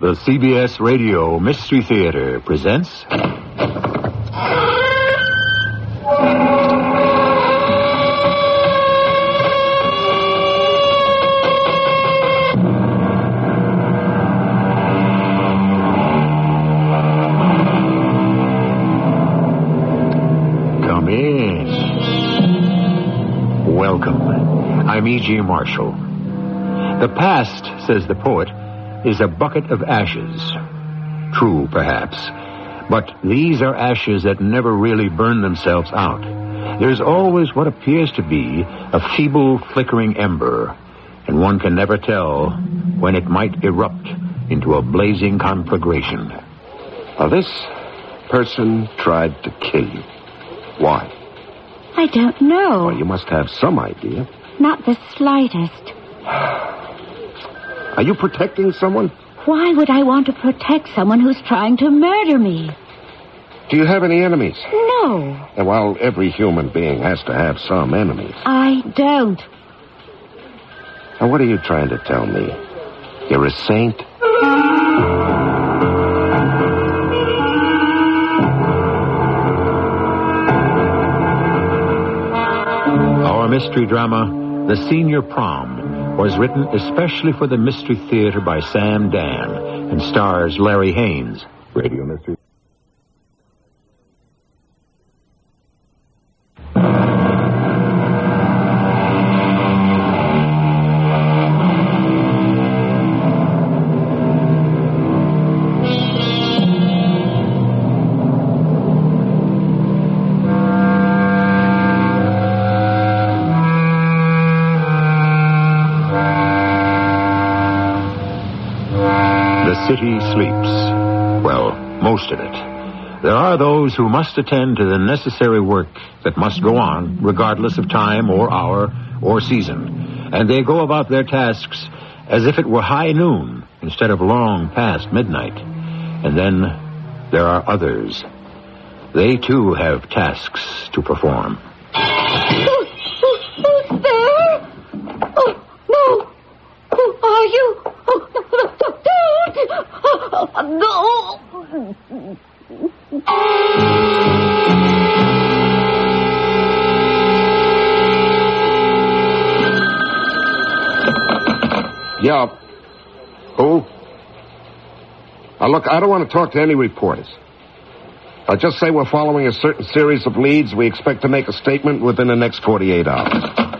The CBS Radio Mystery Theater presents... Come in. Welcome. I'm E.G. Marshall. The past, says the poet, is a bucket of ashes. True, perhaps. But these are ashes that never really burn themselves out. There's always what appears to be a feeble, flickering ember, and one can never tell when it might erupt into a blazing conflagration. Now, this person tried to kill you. Why? I don't know. Well, you must have some idea. Not the slightest. Are you protecting someone? Why would I want to protect someone who's trying to murder me? Do you have any enemies? No. Well, every human being has to have some enemies. I don't. Now, what are you trying to tell me? You're a saint? Our mystery drama, The Senior Prom, was written especially for the Mystery Theater by Sam Dan and stars Larry Haynes. Radio Mystery. The city sleeps. Well, most of it. There are those who must attend to the necessary work that must go on, regardless of time or hour or season. And they go about their tasks as if it were high noon instead of long past midnight. And then there are others. They, too, have tasks to perform. Who's there? Oh, no. Who are you? Oh, no. Yeah. Who? Now, look, I don't want to talk to any reporters. I'll just say we're following a certain series of leads. We expect to make a statement within the next 48 hours.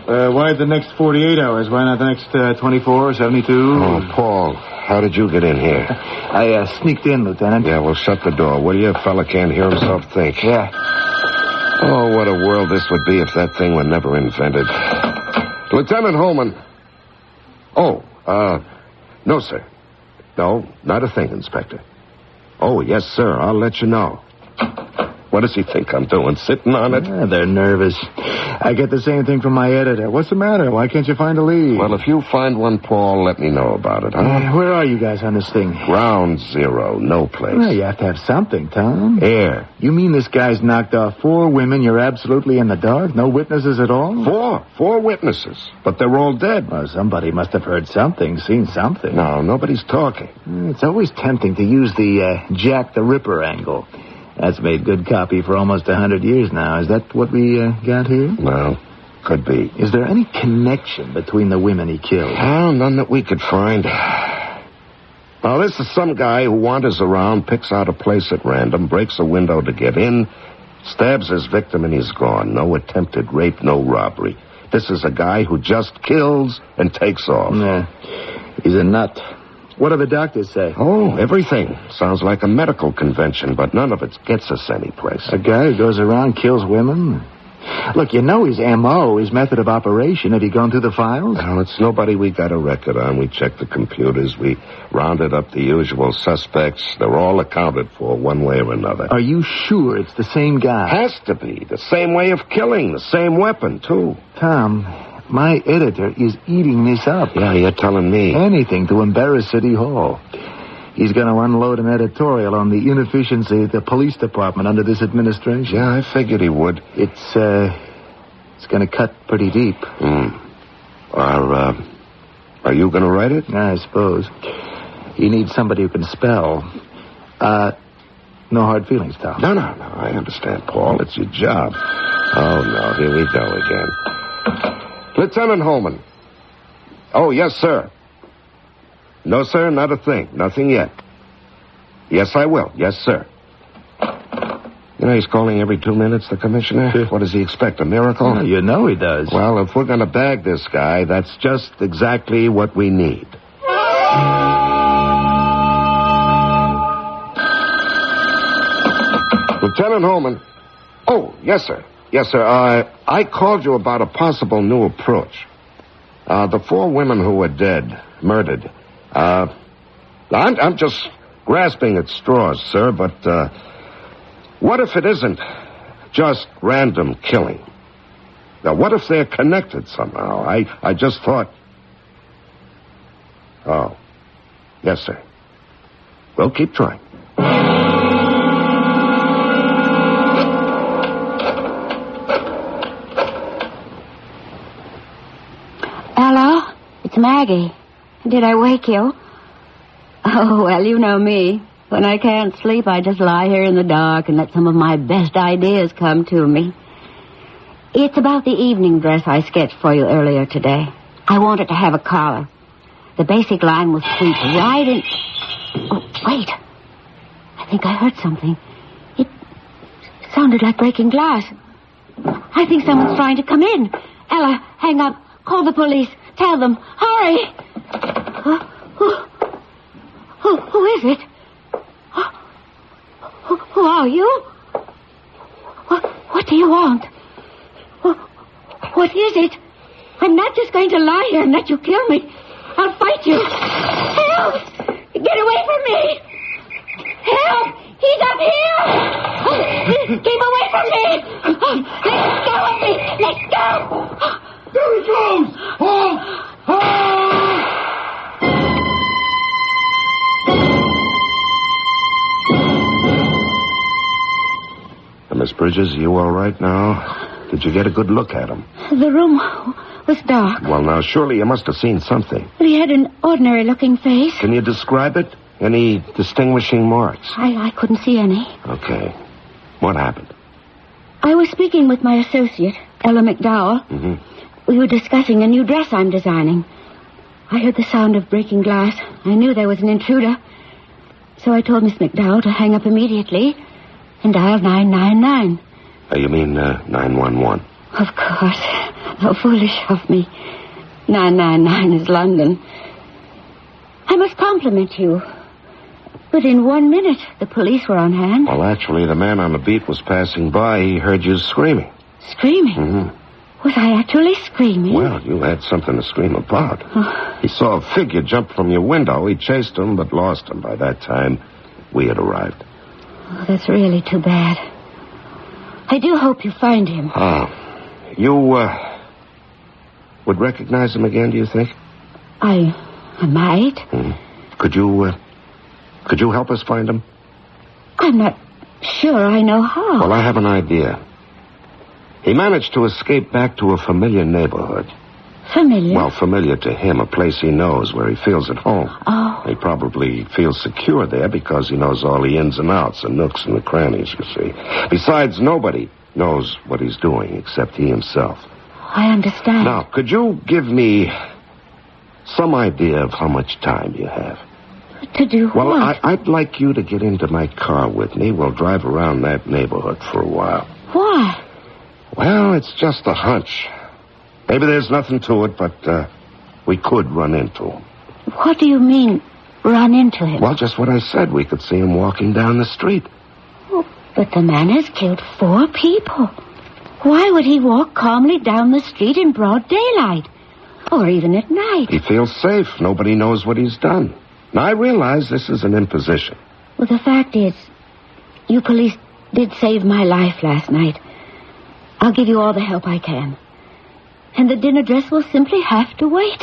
Why the next 48 hours? Why not the next 24 or 72? Oh, Paul, how did you get in here? I sneaked in, Lieutenant. Yeah, well, shut the door, will you? A fella can't hear himself think. Yeah. Oh, what a world this would be if that thing were never invented. Lieutenant Holman. Oh, no, sir. No, not a thing, Inspector. Oh, yes, sir, I'll let you know. What does he think I'm doing, sitting on it? Yeah, they're nervous. I get the same thing from my editor. What's the matter? Why can't you find a lead? Well, if you find one, Paul, let me know about it, huh? Where are you guys on this thing? Ground zero, no place. Well, you have to have something, Tom. Air. You mean this guy's knocked off 4 women? You're absolutely in the dark? No witnesses at all? 4 witnesses, but they're all dead. Well, somebody must have heard something, seen something. No, nobody's talking. It's always tempting to use the Jack the Ripper angle. That's made good copy for almost 100 years now. Is that what we got here? Well, could be. Is there any connection between the women he killed? Well, none that we could find. Now, this is some guy who wanders around, picks out a place at random, breaks a window to get in, stabs his victim, and he's gone. No attempted rape, no robbery. This is a guy who just kills and takes off. Yeah, he's a nut. What do the doctors say? Oh, everything. Sounds like a medical convention, but none of it gets us anyplace. A guy who goes around, kills women? Look, you know his M.O., his method of operation. Have you gone through the files? No, it's nobody we got a record on. We checked the computers. We rounded up the usual suspects. They're all accounted for one way or another. Are you sure it's the same guy? Has to be. The same way of killing. The same weapon, too. Tom, my editor is eating this up. Yeah, you're telling me. Anything to embarrass City Hall. He's going to unload an editorial on the inefficiency of the police department under this administration. Yeah, I figured he would. It's going to cut pretty deep. Are you going to write it? I suppose. He needs somebody who can spell. No hard feelings, Tom. No. I understand, Paul. It's your job. Oh, no. Here we go again. Lieutenant Holman. Oh, yes, sir. No, sir, not a thing. Nothing yet. Yes, I will. Yes, sir. You know, he's calling every 2 minutes, the commissioner. What does he expect, a miracle? Well, you know he does. Well, if we're going to bag this guy, that's just exactly what we need. Lieutenant Holman. Oh, yes, sir. Yes, sir. I called you about a possible new approach. The 4 women who were dead, murdered. I'm just grasping at straws, sir, but what if it isn't just random killing? Now, what if they're connected somehow? I just thought... Oh. Yes, sir. We'll keep trying. Hello? It's Maggie. Did I wake you? Oh, well, you know me. When I can't sleep, I just lie here in the dark and let some of my best ideas come to me. It's about the evening dress I sketched for you earlier today. I wanted to have a collar. The basic line was sweep right in... Oh, wait. I think I heard something. It sounded like breaking glass. I think someone's trying to come in. Ella, hang up. Call the police. Tell them. Hurry. Who is it? Who are you? What do you want? What is it? I'm not just going to lie here and let you kill me. I'll fight you. Help! Get away from me! Help! He's up here! Keep away from me! Let go of me! Let go! There he goes! Halt! Miss Bridges, are you all right now? Did you get a good look at him? The room was dark. Well, now, surely you must have seen something. He had an ordinary-looking face. Can you describe it? Any distinguishing marks? I couldn't see any. Okay. What happened? I was speaking with my associate, Ella McDowell. Mm-hmm. We were discussing a new dress I'm designing. I heard the sound of breaking glass. I knew there was an intruder. So I told Miss McDowell to hang up immediately and dial 999. You mean 911? Of course. How foolish of me. 999 is London. I must compliment you. Within 1 minute, the police were on hand. Well, actually, the man on the beat was passing by. He heard you screaming. Screaming? Mm-hmm. Was I actually screaming? Well, you had something to scream about. He saw a figure jump from your window. He chased him, but lost him. By that time, we had arrived. Oh, that's really too bad. I do hope you find him. You, would recognize him again, do you think? I might. Mm-hmm. Could you help us find him? I'm not sure I know how. Well, I have an idea. He managed to escape back to a familiar neighborhood. Familiar? Well, familiar to him, a place he knows where he feels at home. Oh. He probably feels secure there because he knows all the ins and outs, the nooks and the crannies, you see. Besides, nobody knows what he's doing except he himself. I understand. Now, could you give me some idea of how much time you have? To do well, what? I'd like you to get into my car with me. We'll drive around that neighborhood for a while. Why? Well, it's just a hunch. Maybe there's nothing to it, but we could run into him. What do you mean, run into him? Well, just what I said. We could see him walking down the street. Oh, but the man has killed 4 people. Why would he walk calmly down the street in broad daylight? Or even at night? He feels safe. Nobody knows what he's done. Now, I realize this is an imposition. Well, the fact is, you police did save my life last night. I'll give you all the help I can. And the dinner dress will simply have to wait.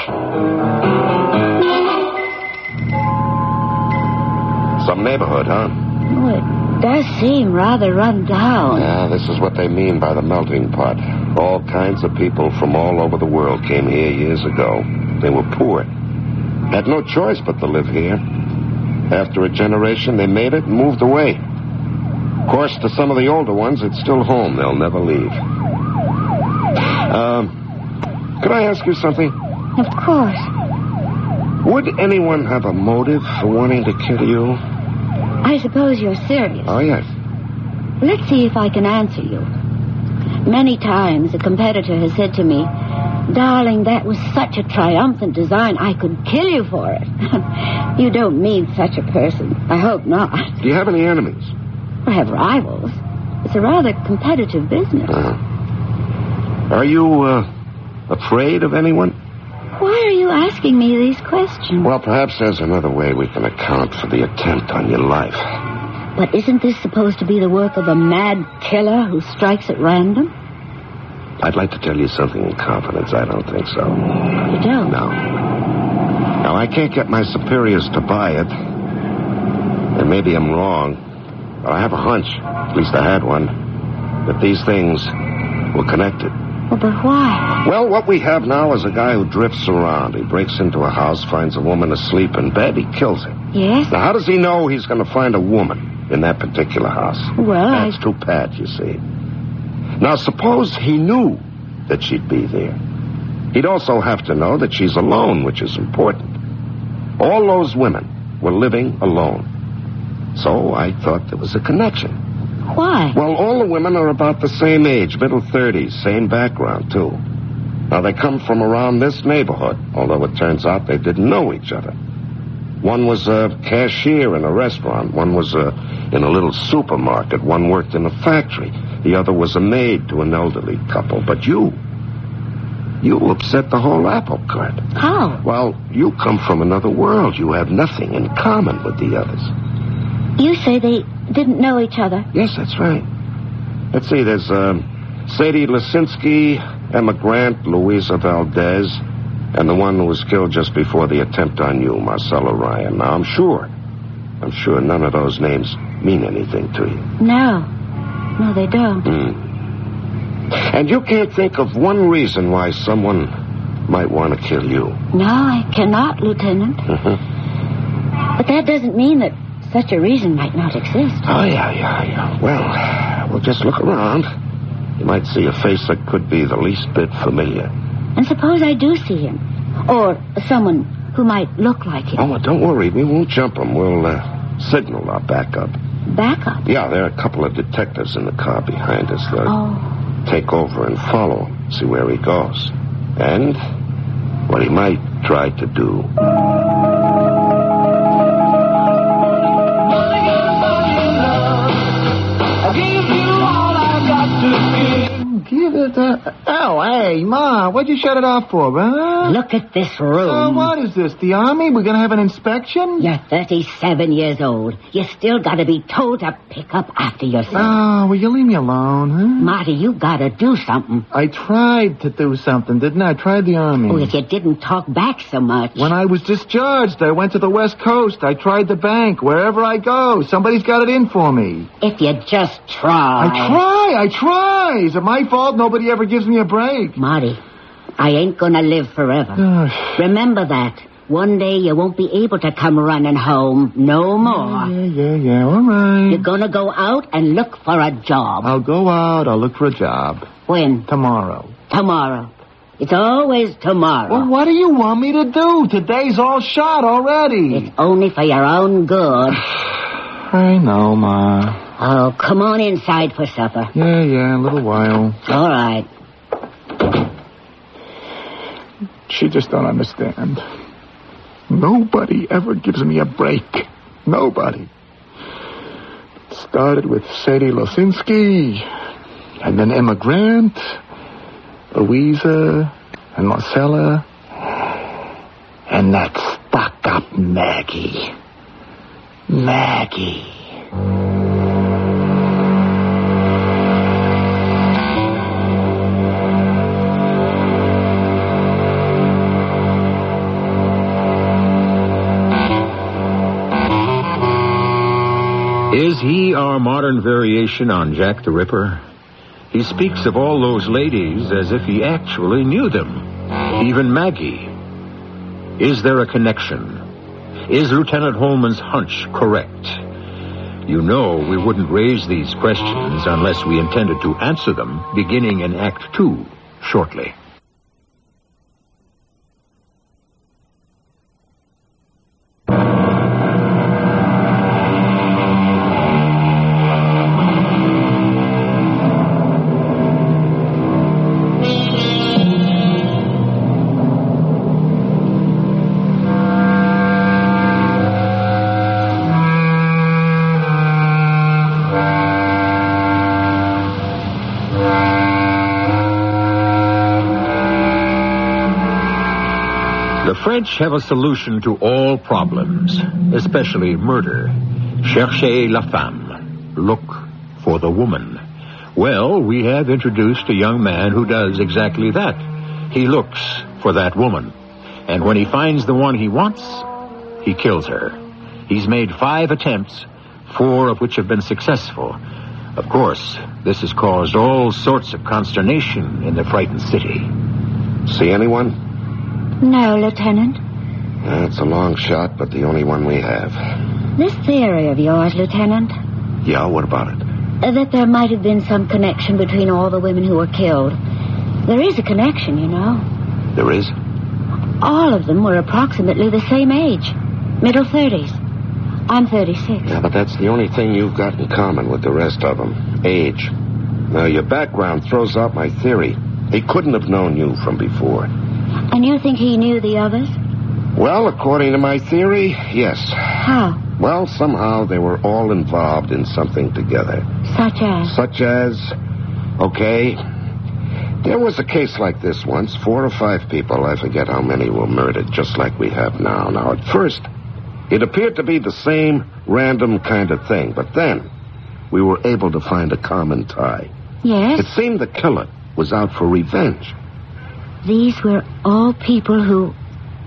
Some neighborhood, huh? Oh, it does seem rather run down. Yeah, this is what they mean by the melting pot. All kinds of people from all over the world came here years ago. They were poor. Had no choice but to live here. After a generation, they made it and moved away. Of course, to some of the older ones, it's still home. They'll never leave. Could I ask you something? Of course. Would anyone have a motive for wanting to kill you? I suppose you're serious. Oh, yes. Let's see if I can answer you. Many times a competitor has said to me, "Darling, that was such a triumphant design, I could kill you for it." You don't mean such a person. I hope not. Do you have any enemies? I have rivals. It's a rather competitive business. Are you, afraid of anyone? Why are you asking me these questions? Well, perhaps there's another way we can account for the attempt on your life. But isn't this supposed to be the work of a mad killer who strikes at random? I'd like to tell you something in confidence. I don't think so. You don't? No. Now, I can't get my superiors to buy it. And maybe I'm wrong. But I have a hunch, at least I had one, that these things were connected. Well, but why? Well, what we have now is a guy who drifts around. He breaks into a house, finds a woman asleep in bed, he kills her. Yes? Now, how does he know he's going to find a woman in that particular house? Well, That's too pat, you see. Now, suppose he knew that she'd be there. He'd also have to know that she's alone, which is important. All those women were living alone. So I thought there was a connection. Why? Well, all the women are about the same age, middle 30s, same background, too. Now, they come from around this neighborhood, although it turns out they didn't know each other. One was a cashier in a restaurant. One was in a little supermarket. One worked in a factory. The other was a maid to an elderly couple. But you upset the whole apple cart. How? Well, you come from another world. You have nothing in common with the others. You say they didn't know each other? Yes, that's right. Let's see, there's Sadie Lisinski, Emma Grant, Louisa Valdez, and the one who was killed just before the attempt on you, Marcella Ryan. Now, I'm sure none of those names mean anything to you. No, they don't. And you can't think of one reason why someone might want to kill you. No, I cannot, Lieutenant. But that doesn't mean that such a reason might not exist. Oh, yeah. Well, we'll just look around. You might see a face that could be the least bit familiar. And suppose I do see him. Or someone who might look like him. Oh, well, don't worry. We won't jump him. We'll signal our backup. Backup? Yeah, there are a couple of detectives in the car behind us. They'll take over and follow, see where he goes. And what he might try to do. Oh, hey, Ma, what'd you shut it off for, huh? Look at this room. What is this, the Army? We're going to have an inspection? You're 37 years old. You still got to be told to pick up after yourself. Oh, will you leave me alone, huh? Marty, you got to do something. I tried to do something, didn't I? I tried the Army. Oh, if you didn't talk back so much. When I was discharged, I went to the West Coast. I tried the bank. Wherever I go, somebody's got it in for me. If you just try. I try. Is it my fault nobody ever gives me a break? Marty, I ain't gonna live forever. Remember that. One day you won't be able to come running home no more. Yeah, all right. You're gonna go out and look for a job. I'll go out. I'll look for a job. When? Tomorrow. It's always tomorrow. Well, what do you want me to do? Today's all shot already. It's only for your own good. I know, Ma. Oh, come on inside for supper. Yeah, a little while. All right. She just don't understand. Nobody ever gives me a break. Nobody. It started with Sadie Lisinski, and then Emma Grant, Louisa, and Marcella, and that stuck-up Maggie. Is he our modern variation on Jack the Ripper? He speaks of all those ladies as if he actually knew them. Even Maggie. Is there a connection? Is Lieutenant Holman's hunch correct? You know we wouldn't raise these questions unless we intended to answer them, beginning in Act 2 shortly. The French have a solution to all problems, especially murder. Cherchez la femme. Look for the woman. Well, we have introduced a young man who does exactly that. He looks for that woman. And when he finds the one he wants, he kills her. He's made 5 attempts, 4 of which have been successful. Of course, this has caused all sorts of consternation in the frightened city. See anyone? No, Lieutenant. It's a long shot, but the only one we have. This theory of yours, Lieutenant, Yeah, what about it? that there might have been some connection between all the women who were killed. There is a connection, you know. There is? All of them were approximately the same age. Middle 30s. I'm 36. Yeah, but that's the only thing you've got in common with the rest of them. Age. Now, your background throws out my theory. He couldn't have known you from before. And you think he knew the others? Well, according to my theory, yes. How? Well, somehow they were all involved in something together. Such as? Okay, there was a case like this once. 4 or 5 people, I forget how many, were murdered, just like we have now. Now, at first, it appeared to be the same random kind of thing. But then, we were able to find a common tie. Yes? It seemed the killer was out for revenge. These were all people who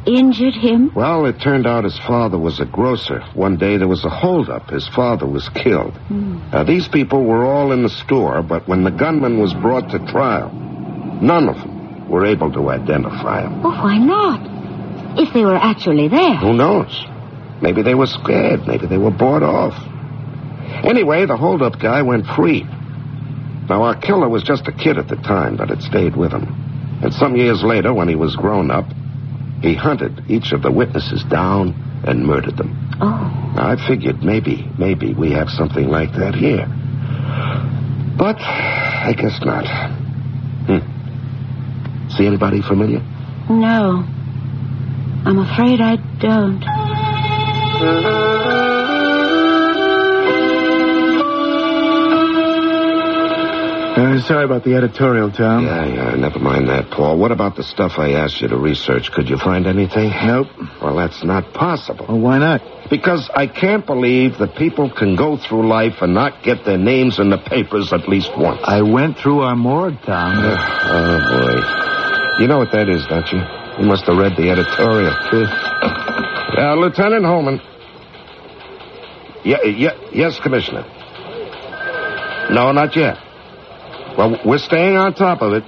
injured him? Well, it turned out his father was a grocer. One day there was a holdup. His father was killed. Now, these people were all in the store, but when the gunman was brought to trial, none of them were able to identify him. Oh, why not? If they were actually there. Who knows? Maybe they were scared. Maybe they were bought off. Anyway, the holdup guy went free. Now, our killer was just a kid at the time, but it stayed with him. And some years later, when he was grown up, he hunted each of the witnesses down and murdered them. Oh. Now, I figured maybe we have something like that here. But I guess not. See anybody familiar? No. I'm afraid I don't. Sorry about the editorial, Tom. Yeah, never mind that, Paul. What about the stuff I asked you to research? Could you find anything? Nope. Well, that's not possible. Well, why not? Because I can't believe that people can go through life and not get their names in the papers at least once. I went through our morgue, Tom. Oh, boy. You know what that is, don't you? You must have read the editorial. Lieutenant Holman. Yes, Commissioner. No, not yet. Well, we're staying on top of it.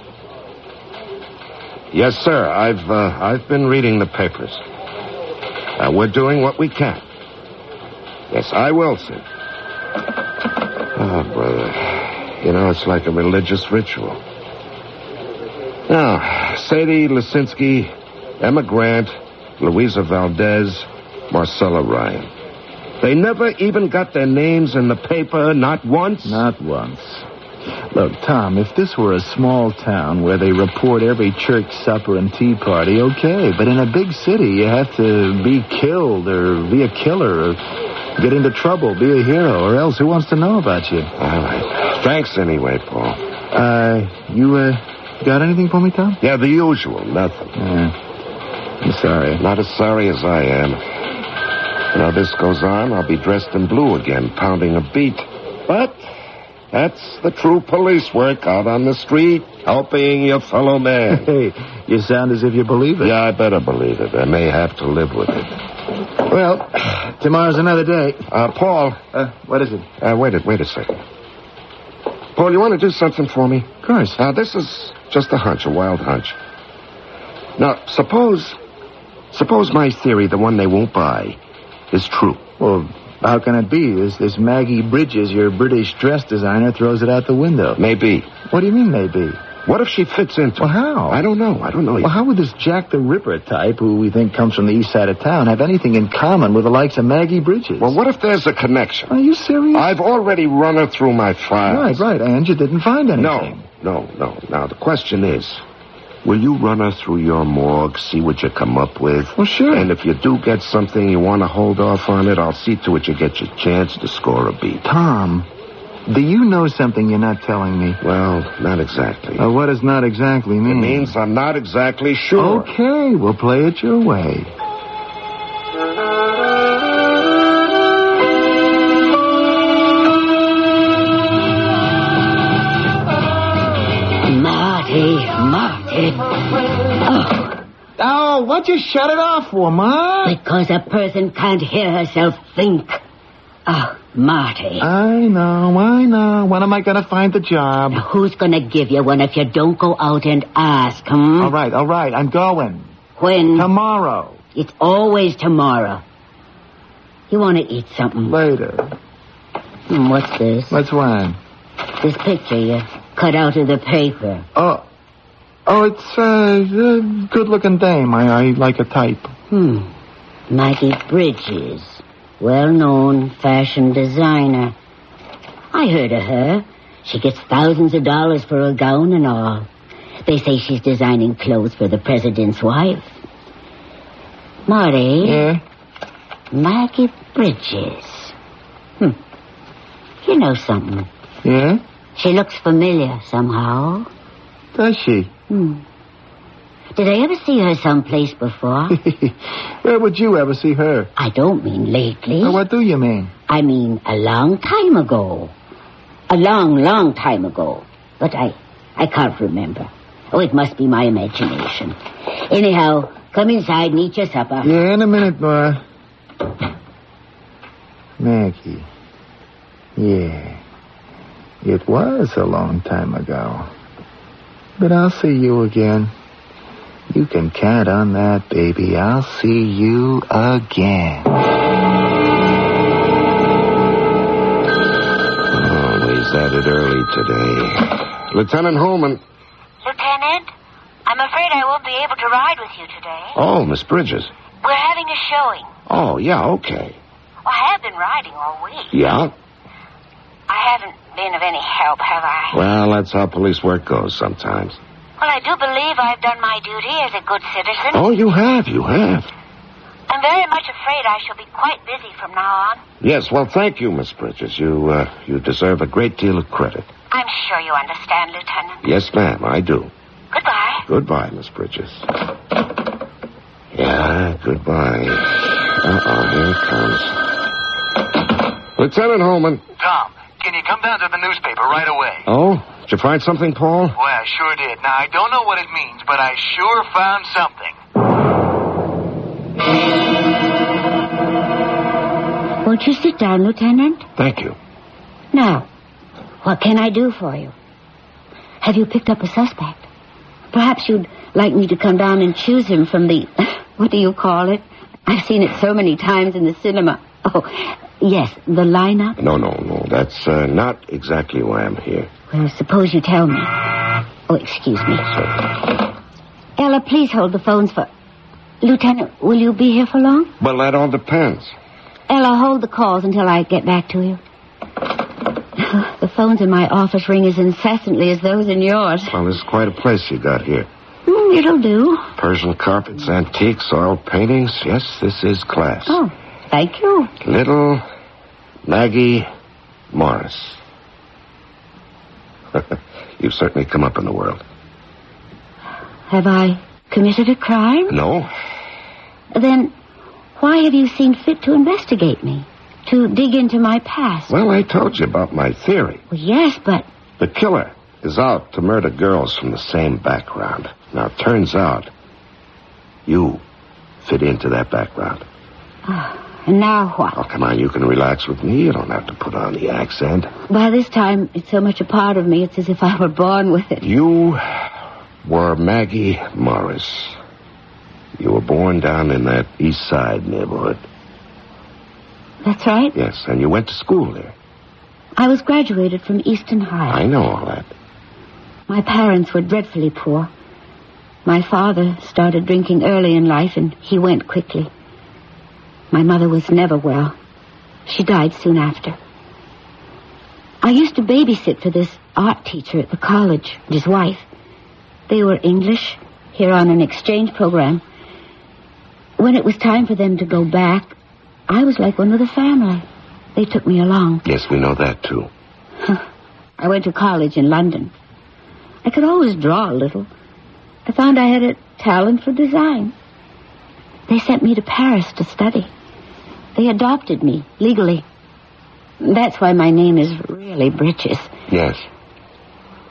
Yes, sir. I've been reading the papers. We're doing what we can. Yes, I will, sir. Oh, brother. You know, it's like a religious ritual. Now, Sadie Lisinski, Emma Grant, Louisa Valdez, Marcella Ryan. They never even got their names in the paper, not once? Not once. Look, Tom, if this were a small town where they report every church supper and tea party, okay. But in a big city, you have to be killed or be a killer or get into trouble, be a hero, or else who wants to know about you? All right. Thanks anyway, Paul. You got anything for me, Tom? Yeah, the usual. Nothing. I'm sorry. Not as sorry as I am. Now, this goes on, I'll be dressed in blue again, pounding a beat. But that's the true police work out on the street, helping your fellow man. Hey, you sound as if you believe it. Yeah, I better believe it. I may have to live with it. Well, tomorrow's another day. Paul. What is it? Wait a second. Paul, you want to do something for me? Of course. This is just a hunch, a wild hunch. Now, suppose my theory, the one they won't buy, is true. Well, how can it be? This Maggie Bridges, your British dress designer, throws it out the window. Maybe. What do you mean, maybe? What if she fits into Well, how? I don't know. Well, how would this Jack the Ripper type, who we think comes from the east side of town, have anything in common with the likes of Maggie Bridges? Well, what if there's a connection? Are you serious? I've already run her through my files. Right, and you didn't find anything. No. Now, the question is, will you run her through your morgue, see what you come up with? Well, sure. And if you do get something you want to hold off on it, I'll see to it you get your chance to score a beat. Tom, do you know something you're not telling me? Well, not exactly. What does not exactly mean? It means I'm not exactly sure. Okay, we'll play it your way. Marty. Oh, what'd you shut it off for, Ma? Because a person can't hear herself think. Oh, Marty. I know. When am I going to find the job? Now, who's going to give you one if you don't go out and ask, All right. I'm going. When? Tomorrow. It's always tomorrow. You want to eat something? Later. What's this? What's wrong? This picture you cut out of the paper. Oh, it's a good-looking dame. I like a type. Maggie Bridges. Well-known fashion designer. I heard of her. She gets thousands of dollars for a gown and all. They say she's designing clothes for the president's wife. Marty. Yeah? Maggie Bridges. You know something. Yeah? She looks familiar somehow. Does she? Did I ever see her someplace before? Where would you ever see her? I don't mean lately. Well, what do you mean? I mean a long time ago. A long time ago. But I can't remember. Oh, it must be my imagination. Anyhow, come inside and eat your supper. Yeah, in a minute, Ma. Maggie. Yeah. It was a long time ago. But I'll see you again. You can count on that, baby. I'll see you again. Always at it early today. Lieutenant Holman. Lieutenant, I'm afraid I won't be able to ride with you today. Oh, Miss Bridges. We're having a showing. Oh, yeah, okay. Well, I have been riding all week. Yeah? I haven't been of any help, have I? Well, that's how police work goes sometimes. Well, I do believe I've done my duty as a good citizen. Oh, you have. I'm very much afraid I shall be quite busy from now on. Yes, well, thank you, Miss Bridges. You deserve a great deal of credit. I'm sure you understand, Lieutenant. Yes, ma'am, I do. Goodbye. Goodbye, Miss Bridges. Yeah, goodbye. Here it comes. Lieutenant Holman. Tom, can you come down to the newspaper right away? Oh? Did you find something, Paul? Well, I sure did. Now, I don't know what it means, but I sure found something. Won't you sit down, Lieutenant? Thank you. Now, what can I do for you? Have you picked up a suspect? Perhaps you'd like me to come down and choose him from the... What do you call it? I've seen it so many times in the cinema. Oh, yes, the lineup. No. That's not exactly why I'm here. Well, suppose you tell me. Oh, excuse me. Sorry. Ella, please hold the phones for... Lieutenant, will you be here for long? Well, that all depends. Ella, hold the calls until I get back to you. The phones in my office ring as incessantly as those in yours. Well, this is quite a place you got here. It'll do. Persian carpets, antiques, oil paintings. Yes, this is class. Oh, thank you. Little Maggie Morris. You've certainly come up in the world. Have I committed a crime? No. Then why have you seen fit to investigate me? To dig into my past? Well, I told you about my theory. Well, yes, but... The killer is out to murder girls from the same background. Now, it turns out you fit into that background. And now what? Oh, come on, you can relax with me. You don't have to put on the accent. By this time, it's so much a part of me, it's as if I were born with it. You were Maggie Morris. You were born down in that East Side neighborhood. That's right. Yes, and you went to school there. I was graduated from Easton High. I know all that. My parents were dreadfully poor. My father started drinking early in life, and he went quickly. My mother was never well. She died soon after. I used to babysit for this art teacher at the college and his wife. They were English, here on an exchange program. When it was time for them to go back, I was like one of the family. They took me along. Yes, we know that, too. I went to college in London. I could always draw a little. I found I had a talent for design. They sent me to Paris to study. They adopted me, legally. That's why my name is really Bridges. Yes.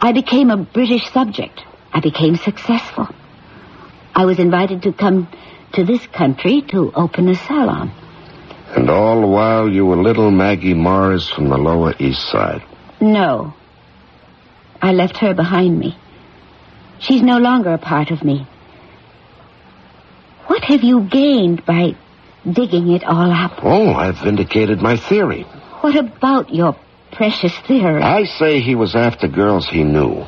I became a British subject. I became successful. I was invited to come to this country to open a salon. And all the while you were little Maggie Morris from the Lower East Side. No. I left her behind me. She's no longer a part of me. What have you gained by digging it all up? Oh, I've vindicated my theory. What about your precious theory? I say he was after girls he knew.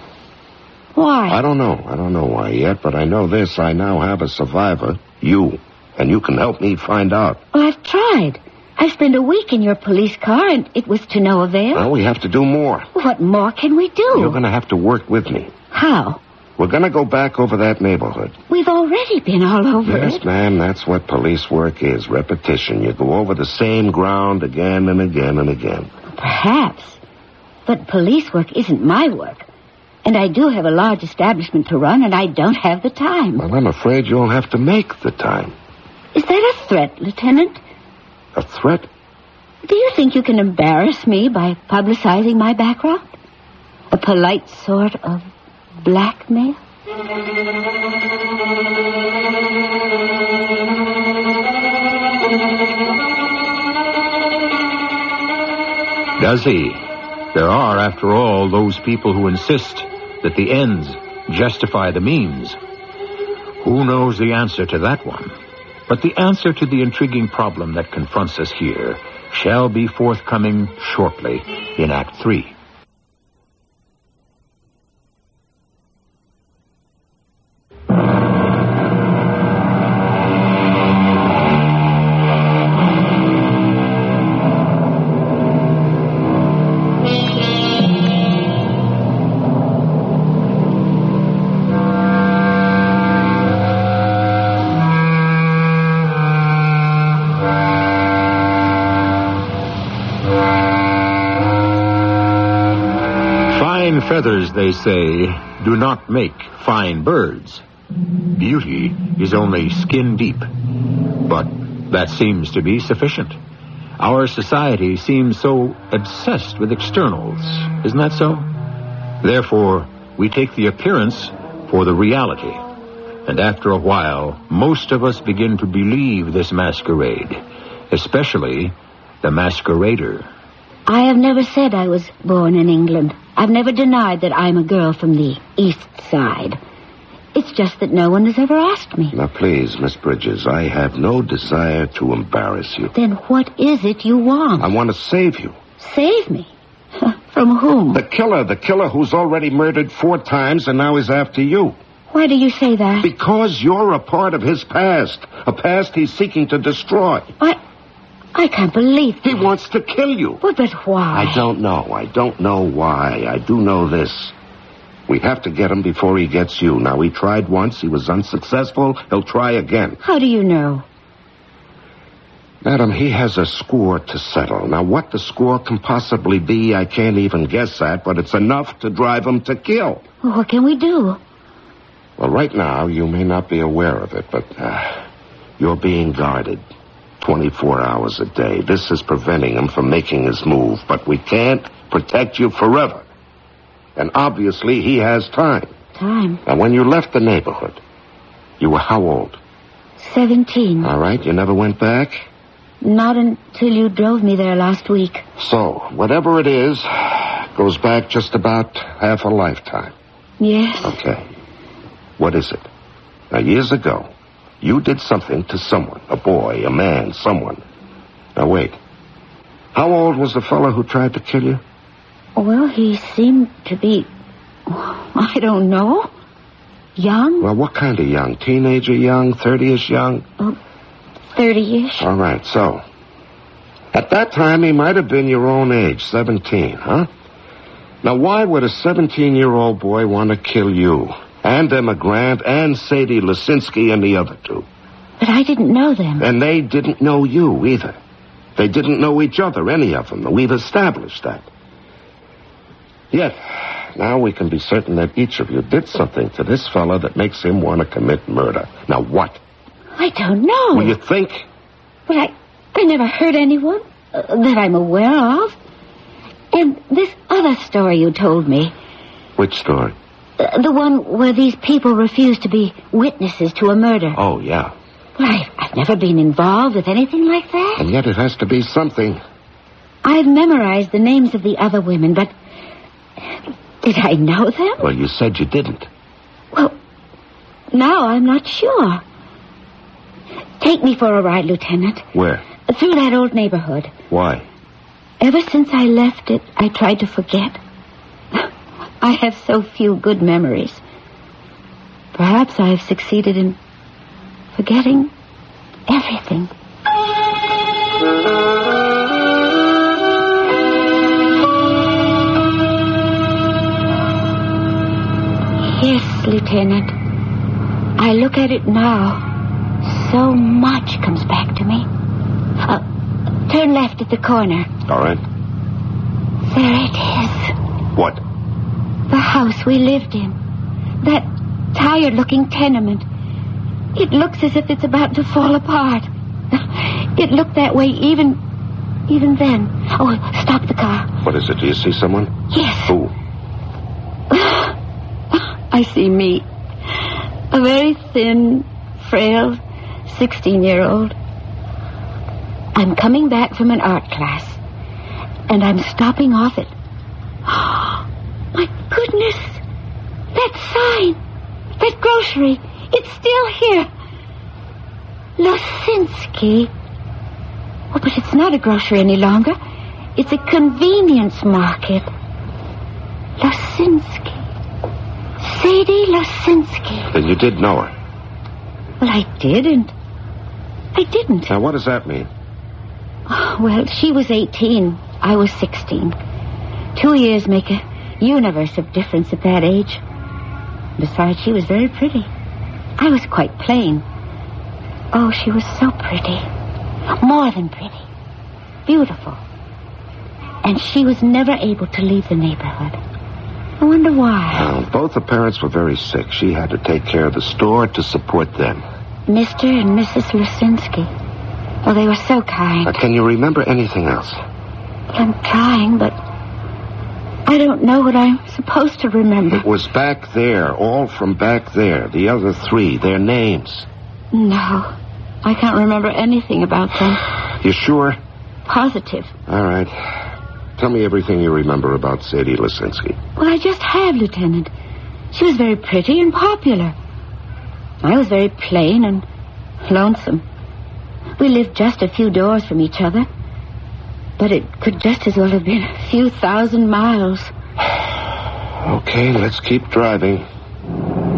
Why? I don't know. I don't know why yet, but I know this. I now have a survivor, you. And you can help me find out. Well, I've tried. I spent a week in your police car, and it was to no avail. Well, we have to do more. What more can we do? You're going to have to work with me. How? We're going to go back over that neighborhood. We've already been all over it. Yes, ma'am, that's what police work is, repetition. You go over the same ground again and again and again. Perhaps. But police work isn't my work. And I do have a large establishment to run, and I don't have the time. Well, I'm afraid you'll have to make the time. Is that a threat, Lieutenant? A threat? Do you think you can embarrass me by publicizing my background? A polite sort of blackmail? Does he? There are, after all, those people who insist that the ends justify the means. Who knows the answer to that one? But the answer to the intriguing problem that confronts us here shall be forthcoming shortly in Act 3. Feathers, they say, do not make fine birds. Beauty is only skin deep. But that seems to be sufficient. Our society seems so obsessed with externals. Isn't that so? Therefore, we take the appearance for the reality. And after a while, most of us begin to believe this masquerade, especially the masquerader. I have never said I was born in England. I've never denied that I'm a girl from the East Side. It's just that no one has ever asked me. Now, please, Miss Bridges, I have no desire to embarrass you. Then what is it you want? I want to save you. Save me? From whom? The killer who's already murdered 4 times and now is after you. Why do you say that? Because you're a part of his past, a past he's seeking to destroy. I can't believe that. He wants to kill you. But why? I don't know. I don't know why. I do know this. We have to get him before he gets you. Now, he tried once. He was unsuccessful. He'll try again. How do you know? Madam, he has a score to settle. Now, what the score can possibly be, I can't even guess at, but it's enough to drive him to kill. Well, what can we do? Well, right now, you may not be aware of it, but you're being guarded 24 hours a day. This is preventing him from making his move, but we can't protect you forever. And obviously, he has time. Time? And when you left the neighborhood, you were how old? 17. All right, you never went back? Not until you drove me there last week. So, whatever it is, goes back just about half a lifetime. Yes. Okay. What is it? Now, years ago, you did something to someone, a boy, a man, someone. Now, wait. How old was the fellow who tried to kill you? Well, he seemed to be... I don't know. Young? Well, what kind of young? Teenager young? 30-ish young? 30-ish. All right, so... At that time, he might have been your own age, 17, huh? Now, why would a 17-year-old boy want to kill you? And Emma Grant and Sadie Lisinski and the other two? But I didn't know them. And they didn't know you either. They didn't know each other, any of them. We've established that. Yet, now we can be certain that each of you did something to this fella that makes him want to commit murder. Now, what? I don't know. Well, you think? But I never heard anyone that I'm aware of. And this other story you told me. Which story? The one where these people refused to be witnesses to a murder. Oh, yeah. Well, I've never been involved with anything like that. And yet it has to be something. I've memorized the names of the other women, but... Did I know them? Well, you said you didn't. Well, now I'm not sure. Take me for a ride, Lieutenant. Where? Through that old neighborhood. Why? Ever since I left it, I tried to forget. I have so few good memories. Perhaps I've succeeded in forgetting everything. Yes, Lieutenant. I look at it now. So much comes back to me. Turn left at the corner. All right. There it is. What? The house we lived in. That tired-looking tenement. It looks as if it's about to fall apart. It looked that way even then. Oh, stop the car. What is it? Do you see someone? Yes. Who? I see me. A very thin, frail 16-year-old. I'm coming back from an art class, and I'm stopping off at... My goodness! That sign! That grocery! It's still here! Lisinski. Oh, but it's not a grocery any longer. It's a convenience market. Lisinski. Sadie Lisinski. Then you did know her. Well, I didn't. Now, what does that mean? Well, she was 18. I was 16. 2 years make a universe of difference at that age. Besides, she was very pretty. I was quite plain. Oh, she was so pretty. More than pretty. Beautiful. And she was never able to leave the neighborhood. I wonder why. Well, both the parents were very sick. She had to take care of the store to support them. Mr. and Mrs. Lisinski. Oh, they were so kind. Can you remember anything else? I'm trying, but I don't know what I'm supposed to remember. It was back there, all from back there. The other three, their names. No, I can't remember anything about them. You sure? Positive. All right. Tell me everything you remember about Sadie Lisinski. Well, I just have, Lieutenant. She was very pretty and popular. I was very plain and lonesome. We lived just a few doors from each other. But it could just as well have been a few thousand miles. Okay, let's keep driving.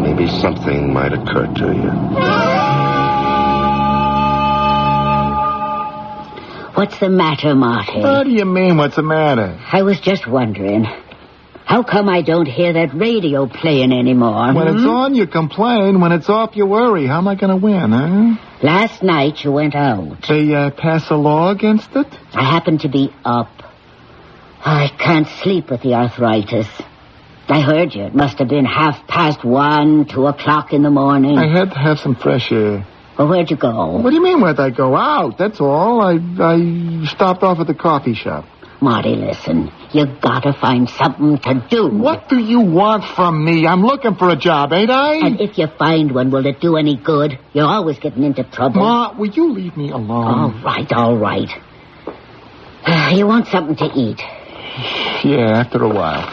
Maybe something might occur to you. What's the matter, Marty? What do you mean, what's the matter? I was just wondering. How come I don't hear that radio playing anymore? When it's on, you complain. When it's off, you worry. How am I going to win, huh? Last night you went out. They pass a law against it? I happened to be up. I can't sleep with the arthritis. I heard you. It must have been 1:30, 2 o'clock in the morning. I had to have some fresh air. Well, where'd you go? What do you mean, where'd I go? Out, that's all. I stopped off at the coffee shop. Marty, listen. You gotta find something to do. What do you want from me? I'm looking for a job, ain't I? And if you find one, will it do any good? You're always getting into trouble. Ma, will you leave me alone? All right. You want something to eat? Yeah, after a while.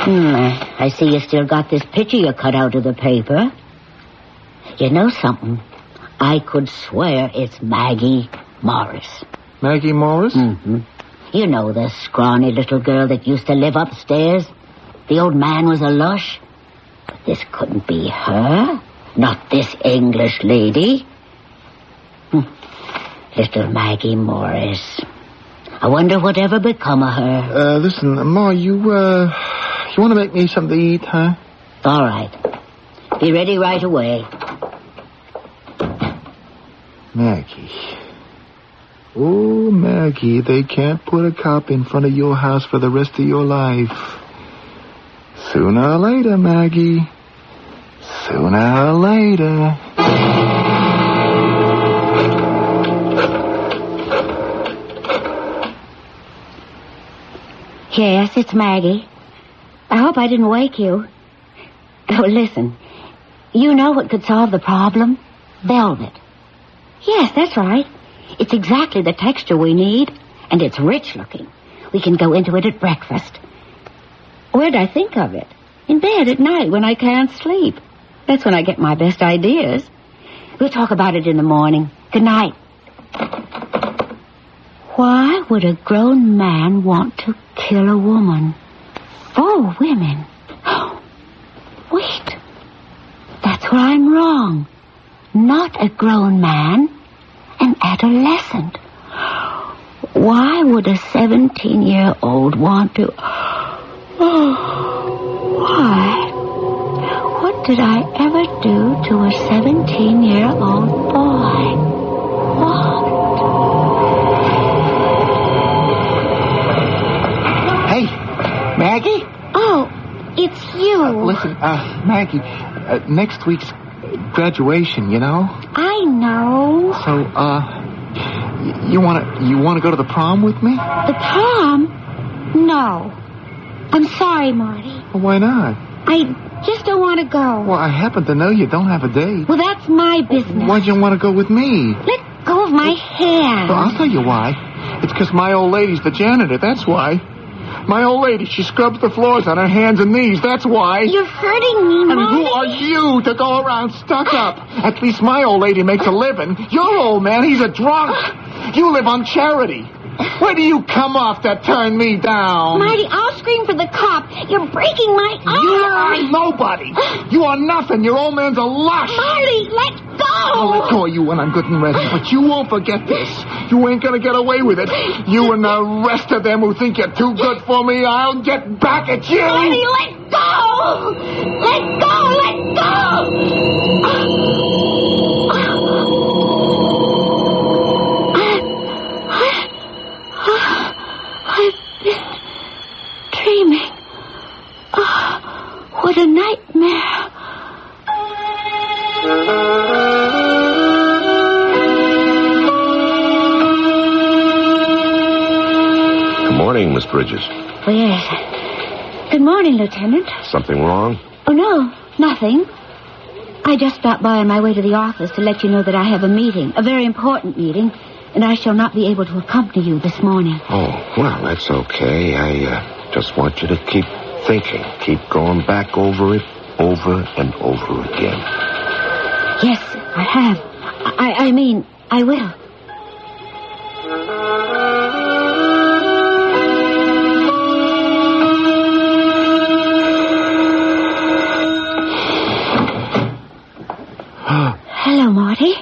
I see you still got this picture you cut out of the paper. You know something? I could swear it's Maggie Morris. Maggie Morris? Mm-hmm. You know, the scrawny little girl that used to live upstairs. The old man was a lush. But this couldn't be her. Not this English lady. Little Maggie Morris. I wonder whatever become of her. Listen, Ma, you want to make me something to eat, huh? All right. Be ready right away. Maggie. Oh, Maggie, they can't put a cop in front of your house for the rest of your life. Sooner or later, Maggie. Sooner or later. Yes, it's Maggie. I hope I didn't wake you. Oh, listen. You know what could solve the problem? Velvet. Yes, that's right. It's exactly the texture we need, and it's rich looking. We can go into it at breakfast. Where'd I think of it? In bed at night when I can't sleep. That's when I get my best ideas. We'll talk about it in the morning. Good night. Why would a grown man want to kill a woman? 4 women. Wait. That's where I'm wrong. Not a grown man. An adolescent. Why would a 17-year-old want to... Why? What did I ever do to a 17-year-old boy? What? Hey, Maggie? Oh, it's you. Listen, Maggie, next week's graduation, you know? I know. So, you wanna go to the prom with me? The prom? No. I'm sorry, Marty. Well, why not? I just don't want to go. Well, I happen to know you don't have a date. Well, that's my business. Why'd you want to go with me? Let go of my hand. Well, I'll tell you why. It's because my old lady's the janitor, that's why. My old lady, she scrubs the floors on her hands and knees, that's why. You're hurting me, Marty. And who are you to go around stuck up? At least my old lady makes a living. Your old man, he's a drunk. You live on charity. Where do you come off that turn me down? Marty, I'll scream for the cop. You're breaking my arm. You are nobody. You are nothing. Your old man's a lush. Marty, let go. I'll let go of you when I'm good and ready, but you won't forget this. You ain't gonna get away with it. You and the rest of them who think you're too good for me, I'll get back at you. Marty, let go. Let go. Let go. I've been dreaming. Oh, what a nightmare. Good morning, Miss Bridges. Oh, yes. Good morning, Lieutenant. Something wrong? Oh, no, nothing. I just stopped by on my way to the office to let you know that I have a meeting, a very important meeting, and I shall not be able to accompany you this morning. Oh, well, that's okay. I just want you to keep thinking. Keep going back over it over and over again. Yes, I have. I mean, I will. Hello, Marty.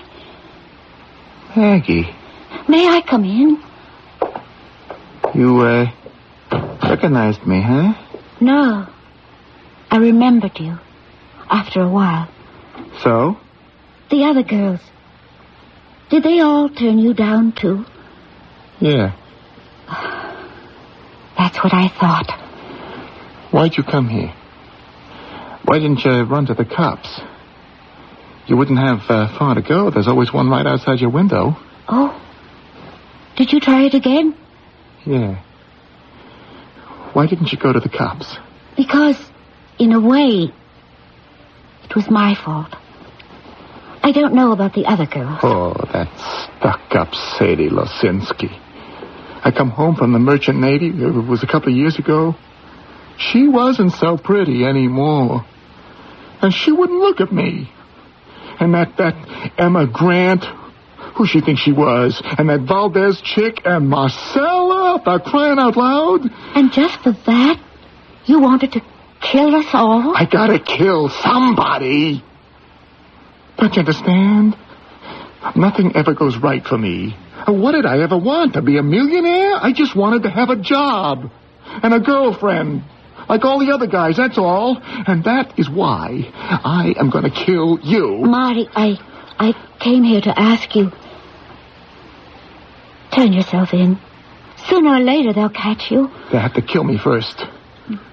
Maggie. May I come in? You, recognized me, huh? No. I remembered you. After a while. So? The other girls. Did they all turn you down, too? Yeah. That's what I thought. Why'd you come here? Why didn't you run to the cops? You wouldn't have far to go. There's always one right outside your window. Oh. Did you try it again? Yeah. Why didn't you go to the cops? Because, in a way, it was my fault. I don't know about the other girls. Oh, that stuck-up Sadie Losinski. I come home from the Merchant Navy. It was a couple of years ago. She wasn't so pretty anymore. And she wouldn't look at me. And that Emma Grant, who she thinks she was, and that Valdez chick, and Marcella. Martha, crying out loud. And just for that, you wanted to kill us all? I gotta kill somebody. Don't you understand? Nothing ever goes right for me. What did I ever want? To be a millionaire? I just wanted to have a job. And a girlfriend. Like all the other guys, that's all. And that is why I am gonna kill you. Marty, I came here to ask you. Turn yourself in. Sooner or later, they'll catch you. They have to kill me first.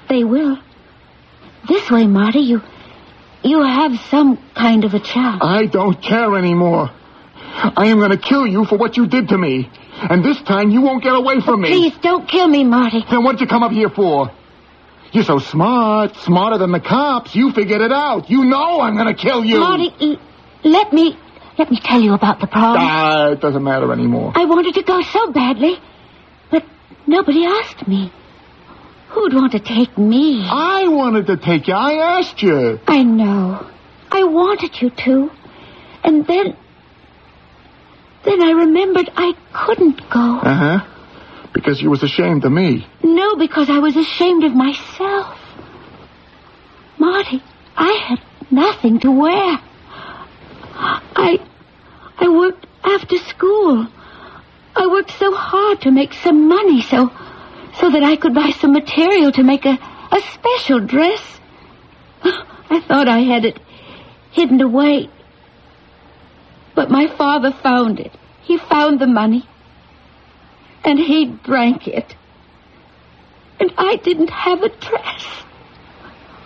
They will. This way, Marty, you have some kind of a chance. I don't care anymore. I am going to kill you for what you did to me. And this time you won't get away from me. Please, don't kill me, Marty. Then what did you come up here for? You're so smart, smarter than the cops. You figured it out. You know I'm going to kill you. Marty, let me tell you about the problem. It doesn't matter anymore. I wanted to go so badly, but nobody asked me. Who'd want to take me? I wanted to take you. I asked you. I know. I wanted you to. And then I remembered I couldn't go. Uh-huh. Because you was ashamed of me. No, because I was ashamed of myself. Marty, I had nothing to wear. I worked after school. I worked so hard to make some money so that I could buy some material to make a special dress. I thought I had it hidden away. But my father found it. He found the money. And he drank it. And I didn't have a dress.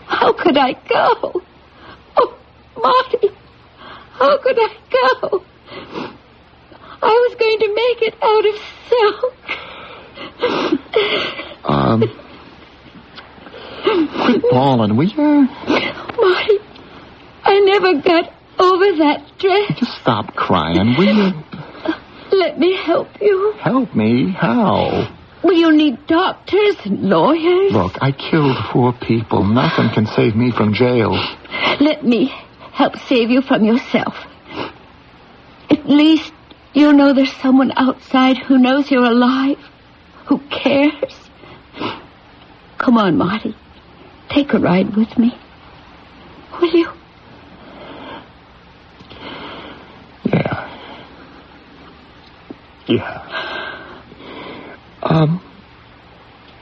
How could I go? Oh, Marty, how could I go? I was going to make it out of silk. Quit bawling, will you? Marty, I never got over that dress. Just stop crying, will you? Let me help you. Help me? How? Well, you'll need doctors and lawyers. Look, I killed 4 people. Nothing can save me from jail. Let me help save you from yourself. At least you'll know there's someone outside who knows you're alive, who cares. Come on, Marty. Take a ride with me. Will you? Yeah.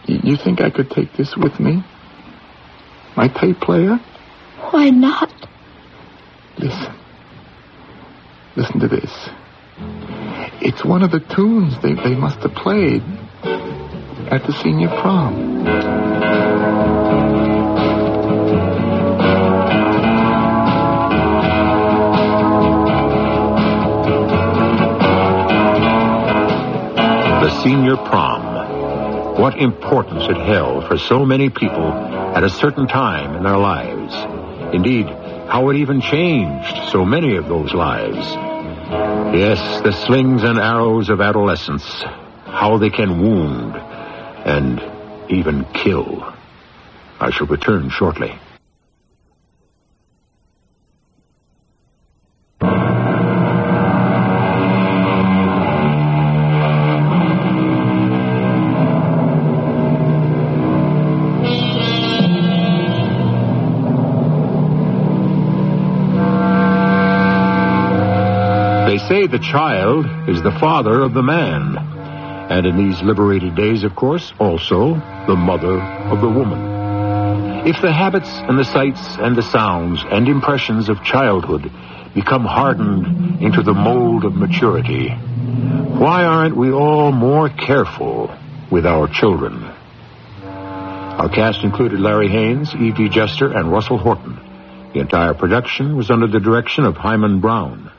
You think I could take this with me? My tape player? Why not? Listen. Listen to this. It's one of the tunes they must have played at the senior prom. The senior prom. What importance it held for so many people at a certain time in their lives. Indeed, how it even changed so many of those lives. Yes, the slings and arrows of adolescence. How they can wound and even kill. I shall return shortly. They say the child is the father of the man. And in these liberated days, of course, also the mother of the woman. If the habits and the sights and the sounds and impressions of childhood become hardened into the mold of maturity, why aren't we all more careful with our children? Our cast included Larry Haynes, E.V. Jester, and Russell Horton. The entire production was under the direction of Himan Brown.